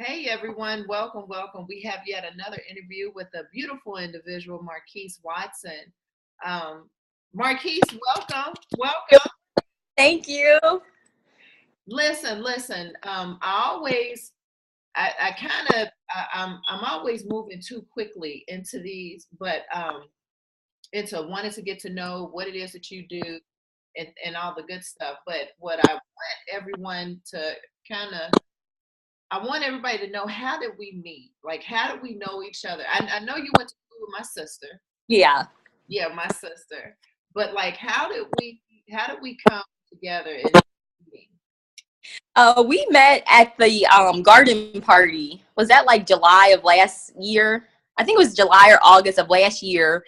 Hey everyone, welcome, welcome. We have yet another interview with a beautiful individual, Marquisse Watson. Um, Marquisse, welcome, welcome. Thank you. Listen. I always, I kind of, I'm always moving too quickly into these, but into wanting to get to know what it is that you do and all the good stuff. But what I want everyone to kind of I want everybody to know, how did we meet? Like, how did we know each other? I know you went to school with my sister. Yeah. Yeah, my sister. But like, how did we come together in meeting? We met at the garden party. Was that like July of last year? I think it was July or August of last year.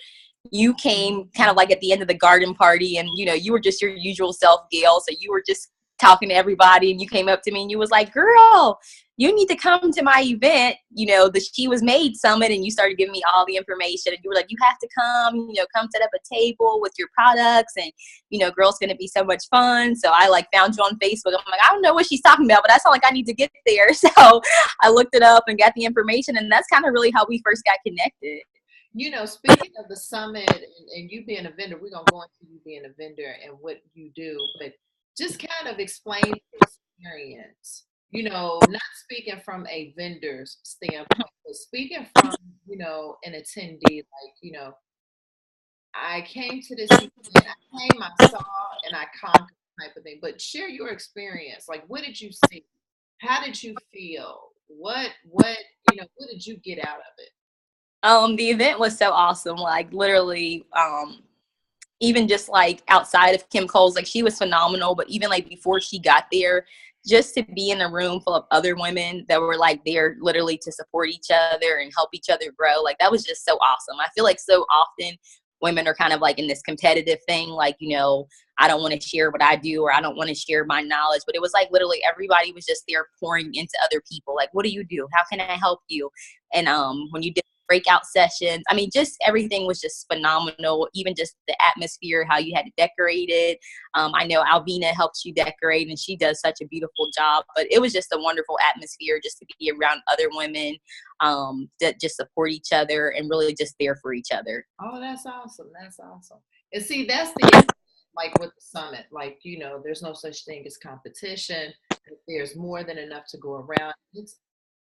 You came kind of like at the end of the garden party, and you were just your usual self, Gail. So you were just talking to everybody, and you came up to me and you was like, "Girl, you need to come to my event, the She Was Made Summit." And you started giving me all the information, and you were like, "You have to come, come set up a table with your products, and girl, it's going to be so much fun." So I like found you on Facebook. I'm like, I don't know what she's talking about, but I sound like I need to get there. So I looked it up and got the information, and that's kind of really how we first got connected. Speaking of the summit and you being a vendor, we're gonna go into you being a vendor and what you do, but just kind of explain the experience. Not speaking from a vendor's standpoint, but speaking from, an attendee, like, I came to this event, I saw, and I conquered type of thing. But share your experience. Like, what did you see? How did you feel? What did you get out of it? The event was so awesome. Like literally, even just like outside of Kim Cole's, like she was phenomenal. But even like before she got there, just to be in a room full of other women that were like there literally to support each other and help each other grow, like that was just so awesome. I feel like so often women are kind of like in this competitive thing, like, I don't want to share what I do, or I don't want to share my knowledge. But it was like literally everybody was just there pouring into other people. Like, what do you do? How can I help you? And when you did breakout sessions, I mean, just everything was just phenomenal. Even just the atmosphere, how you had to decorate it. I know Alvina helps you decorate, and she does such a beautiful job. But it was just a wonderful atmosphere just to be around other women that just support each other and really just there for each other. Oh, that's awesome. That's awesome. And see, that's the like with the summit, like, there's no such thing as competition. There's more than enough to go around.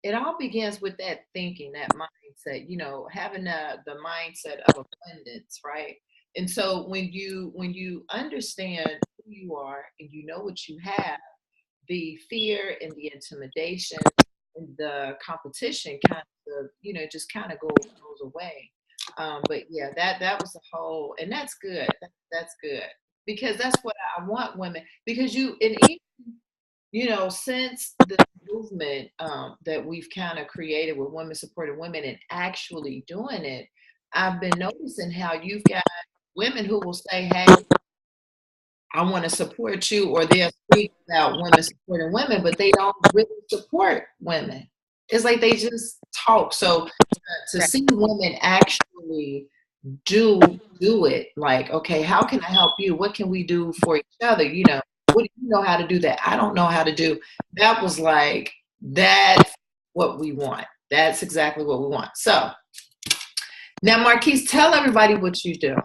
It all begins with that thinking, that mindset, having the mindset of abundance, right? And so when you understand who you are and you know what you have, the fear and the intimidation and the competition kind of, just kind of goes away. But yeah, that was the whole, and that's good. That's good, because that's what I want women. Because since the movement that we've kind of created with women supporting women and actually doing it, I've been noticing how you've got women who will say, "Hey, I want to support you," or they'll speak about women supporting women, but they don't really support women. It's like they just talk. So to Right. see women actually do it, like, okay, how can I help you? What can we do for each other? What do you know how to do that I don't know how to do? That was like, that's what we want. That's exactly what we want. So now, Marquise, tell everybody what you do.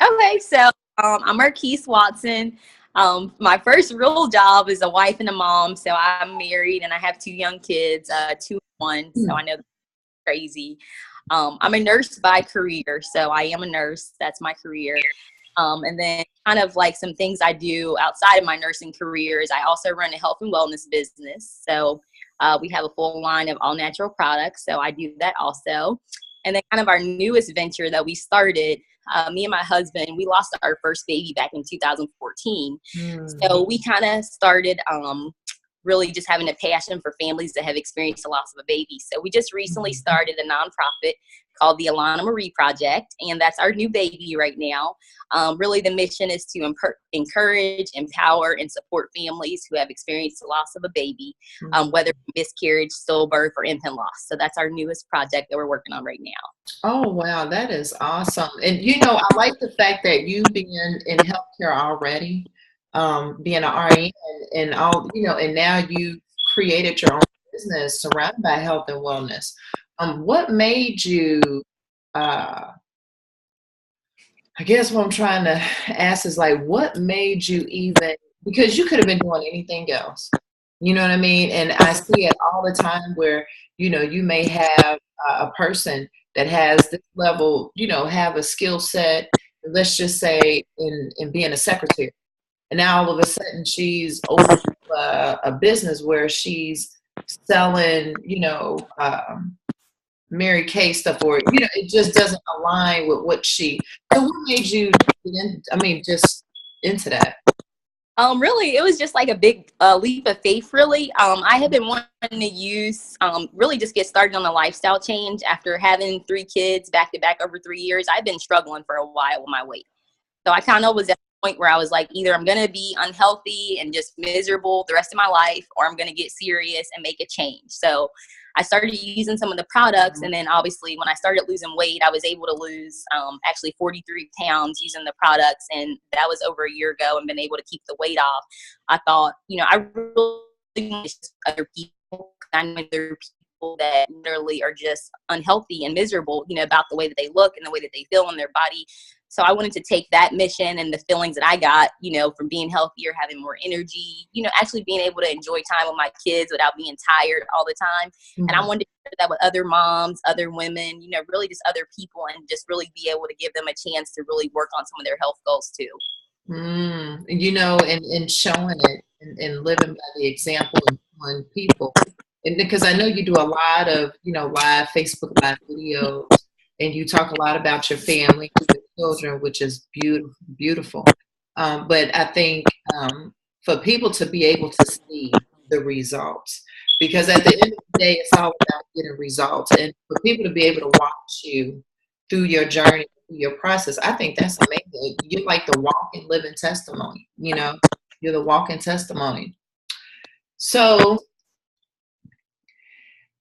Okay, so I'm Marquisse Watson. My first real job is a wife and a mom. So I'm married and I have two young kids, 2 and 1. So I know that's crazy. I'm a nurse by career. So I am a nurse. That's my career. And then kind of like some things I do outside of my nursing career is I also run a health and wellness business. So we have a full line of all natural products. So I do that also. And then kind of our newest venture that we started, me and my husband, we lost our first baby back in 2014. Mm. So we kind of started really just having a passion for families that have experienced the loss of a baby. So we just recently started a nonprofit called the Alana Marie Project, and that's our new baby right now. Really, the mission is to encourage, empower, and support families who have experienced the loss of a baby, whether miscarriage, stillbirth, or infant loss. So that's our newest project that we're working on right now. Oh, wow, that is awesome. And I like the fact that you being in healthcare already, being an RN and all, and now you created your own business surrounded by health and wellness. What made you, I guess what I'm trying to ask is like, what made you even, because you could have been doing anything else. You know what I mean? And I see it all the time where, you may have a person that has this level, have a skill set, let's just say in being a secretary. And now all of a sudden she's over a business where she's selling, Mary Kay stuff, or it just doesn't align with what she. So what made you get in? I mean, just into that. Really, it was just like a big leap of faith, really. I had been wanting to really just get started on a lifestyle change after having 3 kids back to back over 3 years. I've been struggling for a while with my weight. So I kind of was at a point where I was like, either I'm going to be unhealthy and just miserable the rest of my life, or I'm going to get serious and make a change. So I started using some of the products. And then obviously when I started losing weight, I was able to lose actually 43 pounds using the products. And that was over a year ago, and been able to keep the weight off. I thought, I really want to other people. I know there are people that literally are just unhealthy and miserable, about the way that they look and the way that they feel in their body. So I wanted to take that mission and the feelings that I got, from being healthier, having more energy, actually being able to enjoy time with my kids without being tired all the time. Mm-hmm. And I wanted to share that with other moms, other women, really just other people, and just really be able to give them a chance to really work on some of their health goals too. And showing it and living by the example and showing people. And because I know you do a lot of, live Facebook Live videos, and you talk a lot about your family, your children, which is beautiful, beautiful. But I think for people to be able to see the results, because at the end of the day, it's all about getting results. And for people to be able to watch you through your journey, through your process, I think that's amazing. You're like the walking, living testimony. You're the walking testimony. So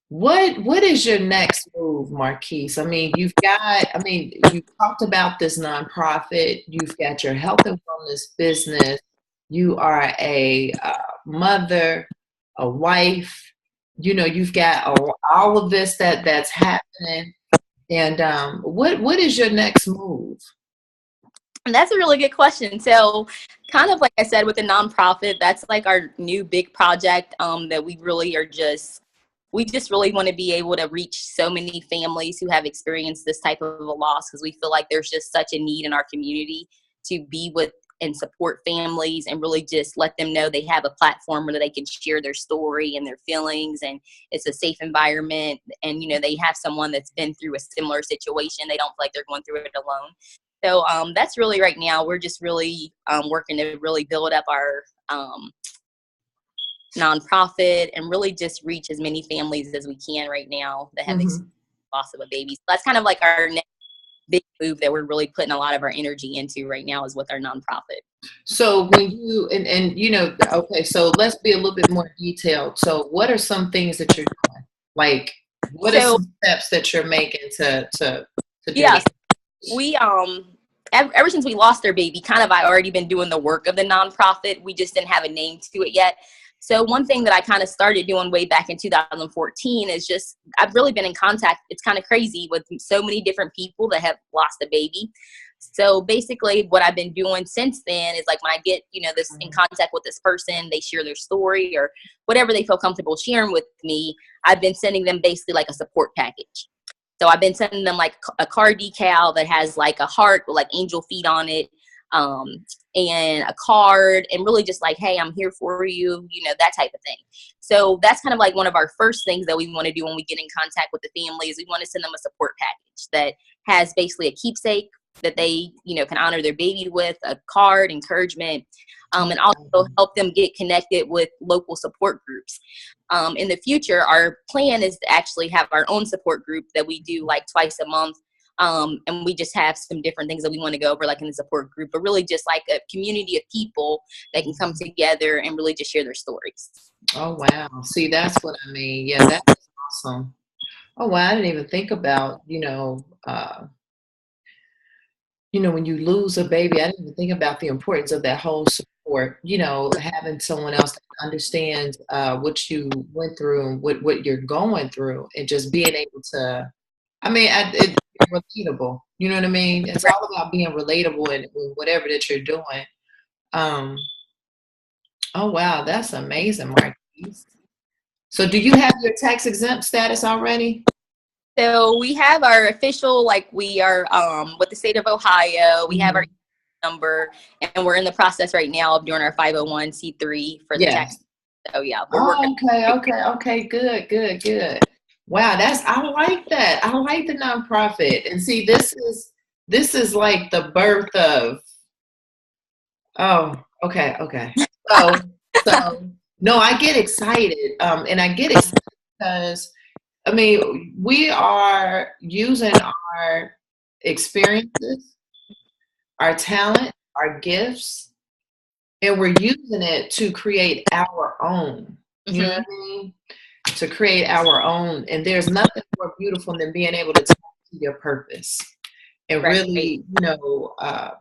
what is your next move, Marquisse? You talked about this nonprofit, you've got your health and wellness business, you are a mother, a wife, you've got all of this that's happening. And what is your next move? And that's a really good question. So kind of like I said, with the nonprofit, that's like our new big project that we just really want to be able to reach so many families who have experienced this type of a loss, because we feel like there's just such a need in our community to be with and support families and really just let them know they have a platform where they can share their story and their feelings, and it's a safe environment, and they have someone that's been through a similar situation. They don't feel like they're going through it alone. So that's really right now, we're just really working to really build up our nonprofit and really just reach as many families as we can right now that have experienced the loss of a baby. So that's kind of like our next big move that we're really putting a lot of our energy into right now, is with our nonprofit. So when you okay, so let's be a little bit more detailed. So what are some things that you're doing? Like, what are some steps that you're making to do this? We ever since we lost our baby, kind of I already been doing the work of the nonprofit. We just didn't have a name to it yet. So one thing that I kind of started doing way back in 2014 is just, I've really been in contact, it's kind of crazy, with so many different people that have lost a baby. So basically what I've been doing since then is, like, when I get, this in contact with this person, they share their story or whatever they feel comfortable sharing with me, I've been sending them basically like a support package. So I've been sending them like a car decal that has like a heart with like angel feet on it, and a card, and really just like, hey, I'm here for you, that type of thing. So that's kind of like one of our first things that we want to do when we get in contact with the family, is we want to send them a support package that has basically a keepsake that they, can honor their baby with, a card, encouragement, and also help them get connected with local support groups. In the future, our plan is to actually have our own support group that we do like twice a month. And we just have some different things that we want to go over, like in the support group, but really just like a community of people that can come together and really just share their stories. Oh, wow. See, that's what I mean. Yeah, that's awesome. Oh, wow. I didn't even think about, when you lose a baby, I didn't even think about the importance of that whole support support, you know, having someone else that understands what you went through and what you're going through, and just being able to, I mean, it's relatable. You know what I mean? It's all about being relatable in whatever that you're doing. Um, oh, wow, that's amazing, Marquise. So do you have your tax exempt status already? So we have our official, like we are with the state of Ohio. We have our Mhm. number, and we're in the process right now of doing our 501c3 for the tax. Yes. So yeah, we're working. Oh, okay, good. Wow, I like that. I like the nonprofit. And see, this is like the birth of, oh, okay. So so no, I get excited. And I get excited because I mean, we are using our experiences, our talent, our gifts, and we're using it to create our own. You know what Hmm. I mean? To create our own. And there's nothing more beautiful than being able to tap into your purpose and Right. really,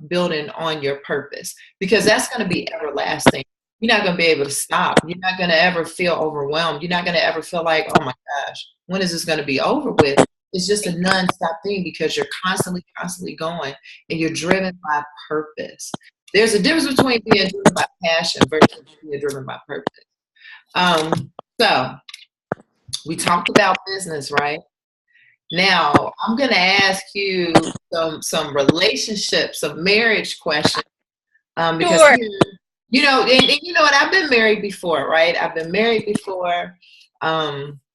building on your purpose, because that's going to be everlasting. You're not going to be able to stop. You're not going to ever feel overwhelmed. You're not going to ever feel like, oh my gosh, when is this going to be over with? It's just a nonstop thing because you're constantly going, and you're driven by purpose. There's a difference between being driven by passion versus being driven by purpose. So we talked about business, right? Now I'm gonna ask you some relationships, some marriage questions, because Sure. here, and you know what? I've been married before, right? I've been married before,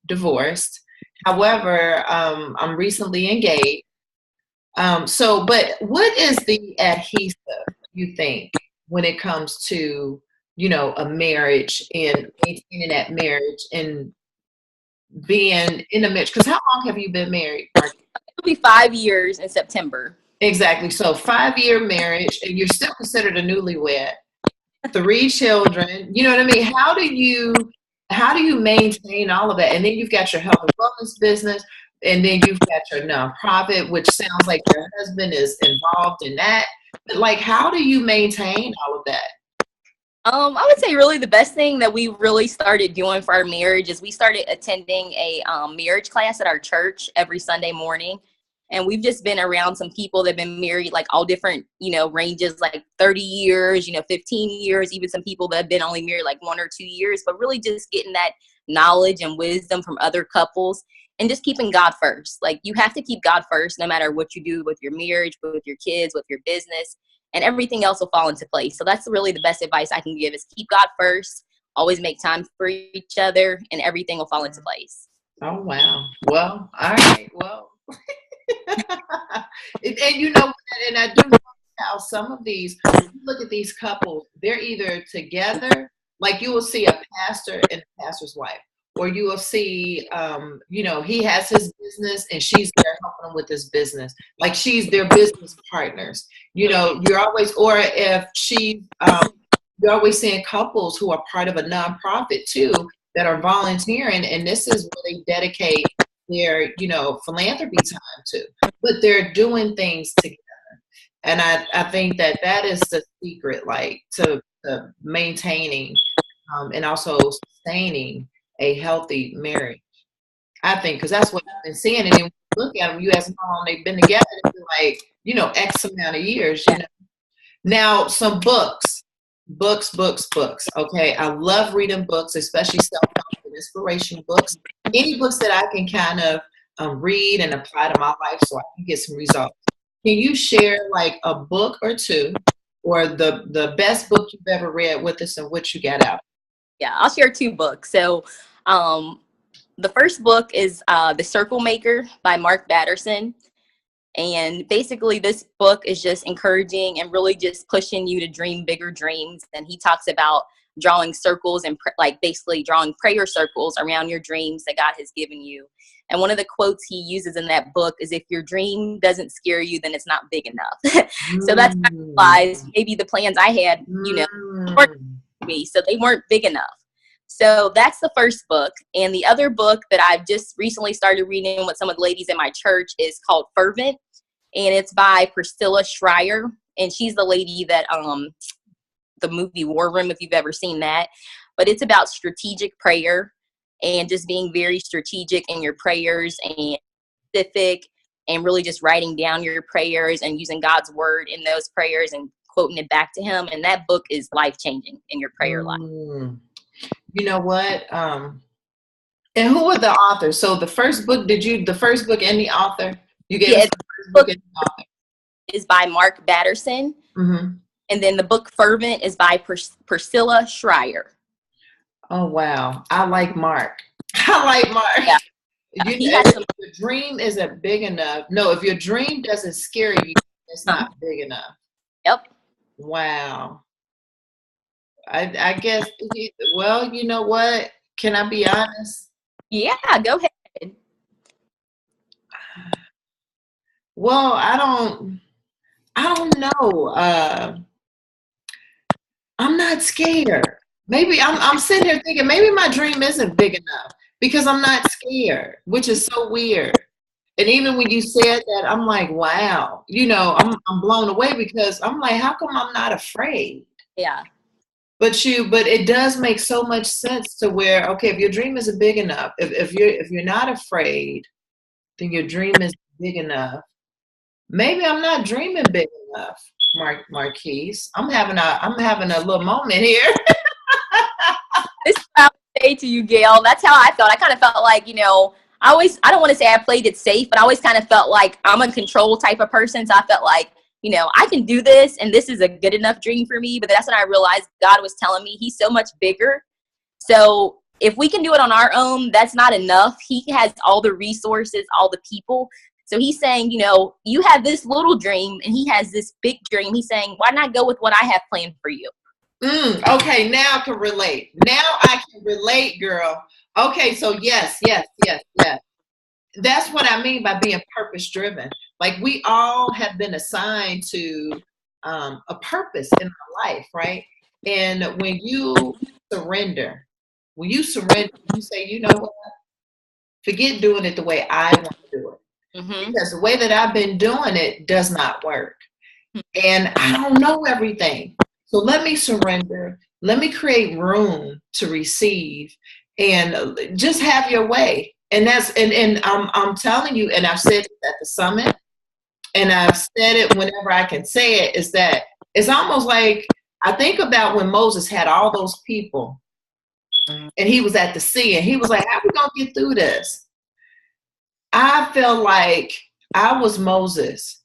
divorced. However, I'm recently engaged. But what is the adhesive you think when it comes to, a marriage and maintaining that marriage and being in a marriage? Because how long have you been married, Mark? It'll be 5 years in September. Exactly. So 5-year marriage, and you're still considered a newlywed. 3 children. You know what I mean? How do you maintain all of that? And then you've got your health and wellness business, and then you've got your nonprofit, which sounds like your husband is involved in that. But like, how do you maintain all of that? I would say really the best thing that we really started doing for our marriage is we started attending a marriage class at our church every Sunday morning. And we've just been around some people that have been married like all different, ranges, like 30 years, 15 years, even some people that have been only married like 1 or 2 years, but really just getting that knowledge and wisdom from other couples and just keeping God first. Like you have to keep God first no matter what you do with your marriage, with your kids, with your business, and everything else will fall into place. So that's really the best advice I can give is keep God first, always make time for each other, and everything will fall into place. Oh wow. Well, all right. Well, and and I do know how some of these, when you look at these couples, they're either together, like you will see a pastor and a pastor's wife, or you will see, he has his business and she's there helping him with his business, like she's their business partners. You're always, or if you're always seeing couples who are part of a nonprofit too that are volunteering, and this is where they dedicate their, philanthropy time to, but they're doing things together. And I think that is the secret, like to maintaining and also sustaining a healthy marriage. I think because that's what I've been seeing. And then when you look at them, you ask them how long they've been together, it's like, X amount of years. Now, some books. Okay, I love reading books, especially self-help and inspirational books. Any books that I can kind of read and apply to my life so I can get some results. Can you share like a book or two, or the best book you've ever read with us and what you got out? Yeah, I'll share 2 books. So the first book is The Circle Maker by Mark Patterson. And basically, this book is just encouraging and really just pushing you to dream bigger dreams. And he talks about drawing circles and like basically drawing prayer circles around your dreams that God has given you. And one of the quotes he uses in that book is, if your dream doesn't scare you, then it's not big enough. So that's how Mm, I realized maybe the plans I had, weren't mm. me, so they weren't big enough. So that's the first book. And the other book that I've just recently started reading with some of the ladies in my church is called Fervent. And it's by Priscilla Shirer. And she's the lady that the movie War Room, if you've ever seen that. But it's about strategic prayer and just being very strategic in your prayers and specific, and really just writing down your prayers and using God's word in those prayers and quoting it back to him. And that book is life-changing in your prayer life. You know what? And who were the authors? So the first book and the author? You gave us the first book and the author. Is by Mark Patterson. Mm-hmm. And then the book Fervent is by Priscilla Shirer. Oh, wow. I like Mark. Yeah. If your dream isn't big enough. No, if your dream doesn't scare you, it's not big enough. Yep. Wow. I guess, well, you know what? Can I be honest? Yeah, go ahead. Well, I don't know. I'm not scared. Maybe I'm sitting here thinking maybe my dream isn't big enough because I'm not scared, which is so weird. And even when you said that, I'm like, wow, I'm blown away because I'm like, how come I'm not afraid? Yeah. But it does make so much sense to where, okay, if your dream isn't big enough, if you're not afraid, then your dream is big enough. Maybe I'm not dreaming big enough, Marquise. I'm having a little moment here. This is what I would say to you, Gail. That's how I felt. I kind of felt like, I don't want to say I played it safe, but I always kind of felt like I'm a control type of person. So I felt like, I can do this and this is a good enough dream for me. But that's when I realized God was telling me he's so much bigger. So if we can do it on our own, that's not enough. He has all the resources, all the people. So he's saying, you have this little dream and he has this big dream. He's saying, why not go with what I have planned for you? Okay, now I can relate. Girl. Okay, so yes. That's what I mean by being purpose driven. Like we all have been assigned to a purpose in our life, right? And when you surrender, you say, you know what? Forget doing it the way I want to do it. Mm-hmm. Because the way that I've been doing it does not work. And I don't know everything. So let me surrender. Let me create room to receive and just have your way. And I'm telling you, and I've said it at the summit, and I've said it whenever I can say it, is that it's almost like I think about when Moses had all those people and he was at the sea and he was like, how are we going to get through this? I felt like I was Moses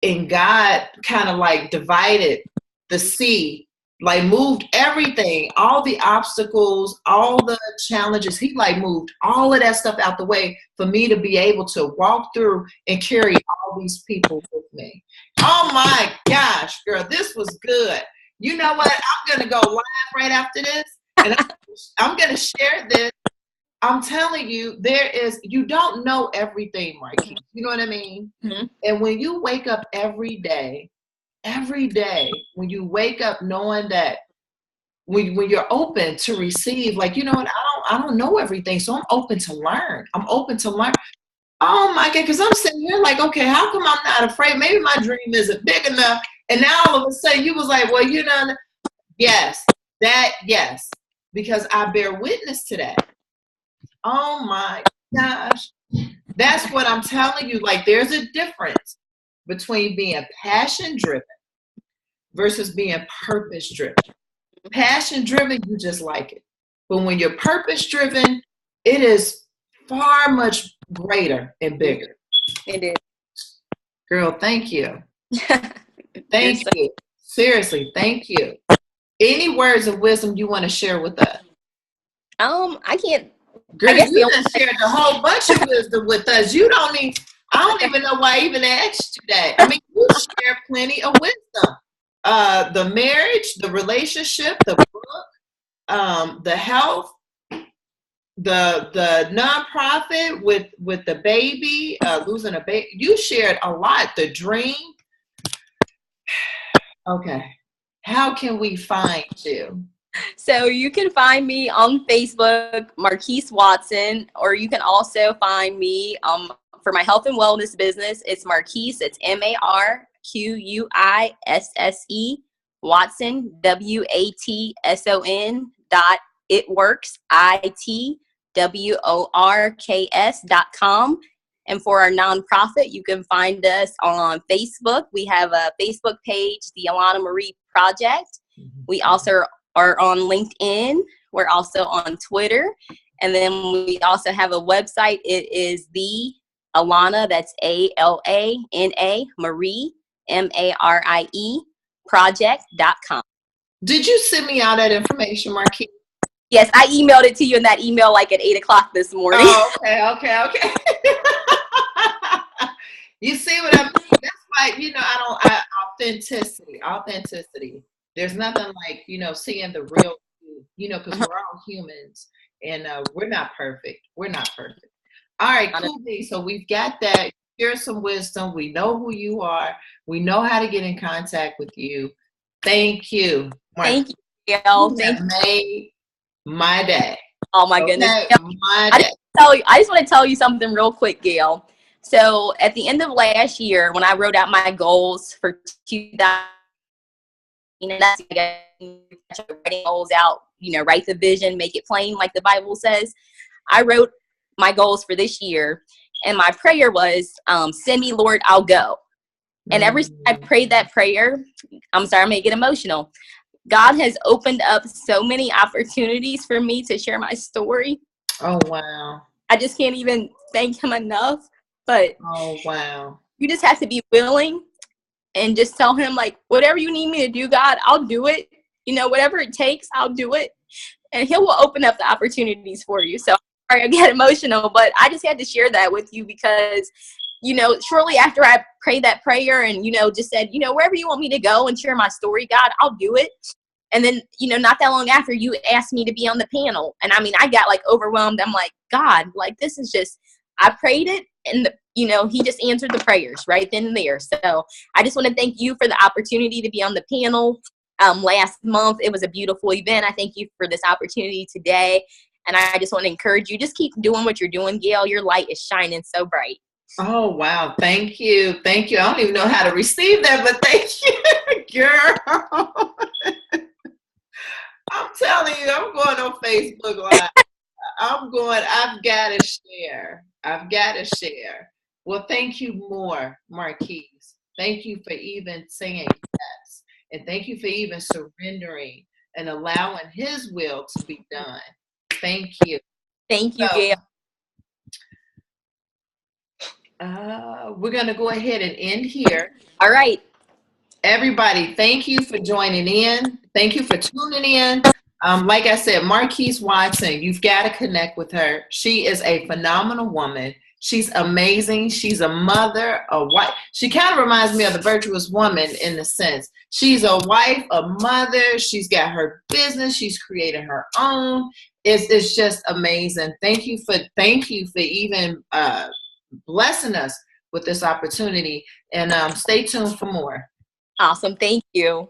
and God kind of like divided the sea, like moved everything, all the obstacles, all the challenges. He like moved all of that stuff out the way for me to be able to walk through and carry all these people with me. Oh my gosh, girl, this was good. You know what? I'm going to go live right after this and I'm going to share this. I'm telling you, you don't know everything, Marquise. You know what I mean? Mm-hmm. And when you wake up every day, when you wake up knowing that when you're open to receive, like, you know what, I don't know everything, so I'm open to learn. Oh my God, because I'm sitting here like, okay, how come I'm not afraid? Maybe my dream isn't big enough. And now all of a sudden you was like, well, yes, because I bear witness to that. Oh my gosh. That's what I'm telling you. Like, there's a difference between being passion driven versus being purpose driven. Passion driven, you just like it. But when you're purpose driven, it is far much greater and bigger. It is. Girl, thank you. Thank you. Seriously, thank you. Any words of wisdom you want to share with us? I can't. Girl, you just shared a whole bunch of wisdom with us. I don't even know why I even asked you that. I mean, you share plenty of wisdom. The marriage, the relationship, the book, the health, the nonprofit with the baby, losing a baby. You shared a lot. The dream. Okay. How can we find you? So you can find me on Facebook, Marquisse Watson, or you can also find me for my health and wellness business. It's Marquisse. It's MarQuisse Watson, WATSON.itworks.com. And for our nonprofit, you can find us on Facebook. We have a Facebook page, the Alana Marie Project. We also are on LinkedIn. We're also on Twitter. And then we also have a website. It is the Alana, that's ALANA, Marie, MARIE, project.com. Did you send me all that information, Marquise? Yes, I emailed it to you in that email like at 8 o'clock this morning. Oh, okay. You see what I mean? That's why, authenticity. There's nothing like, seeing the real, because we're all humans and we're not perfect. All right, cool. So we've got that. Here's some wisdom. We know who you are. We know how to get in contact with you. Thank you. Thank you, Gail. Thank you. Made my day. Oh my goodness. My day. I just want to tell you something real quick, Gail. So at the end of last year, when I wrote out my goals for 2000, that's writing goals out, write the vision, make it plain, like the Bible says. I wrote my goals for this year, and my prayer was, send me, Lord, I'll go. And every time I prayed that prayer, I'm sorry, I'm going to get emotional. God has opened up so many opportunities for me to share my story. Oh, wow. I just can't even thank him enough. But oh, wow. You just have to be willing and just tell him, like, whatever you need me to do, God, I'll do it. Whatever it takes, I'll do it. And he will open up the opportunities for you. So sorry, I get emotional, but I just had to share that with you because, shortly after I prayed that prayer and, just said, wherever you want me to go and share my story, God, I'll do it. And then, not that long after, you asked me to be on the panel. And I mean, I got like overwhelmed. I'm like, God, like, this is just, I prayed it and, he just answered the prayers right then and there. So I just want to thank you for the opportunity to be on the panel. Last month, it was a beautiful event. I thank you for this opportunity today. And I just want to encourage you, just keep doing what you're doing, Gail. Your light is shining so bright. Oh, wow. Thank you. I don't even know how to receive that, but thank you, girl. I'm telling you, I'm going on Facebook Live. I've got to share. Well, thank you more, Marquise. Thank you for even saying yes. And thank you for even surrendering and allowing his will to be done. Thank you. Thank you, Gail. We're going to go ahead and end here. All right. Everybody, thank you for joining in. Thank you for tuning in. Like I said, Marquisse Watson, you've got to connect with her. She is a phenomenal woman. She's amazing. She's a mother, a wife. She kind of reminds me of the virtuous woman in the sense. She's a wife, a mother. She's got her business. She's created her own. It's just amazing. Thank you for even blessing us with this opportunity. And stay tuned for more. Awesome. Thank you.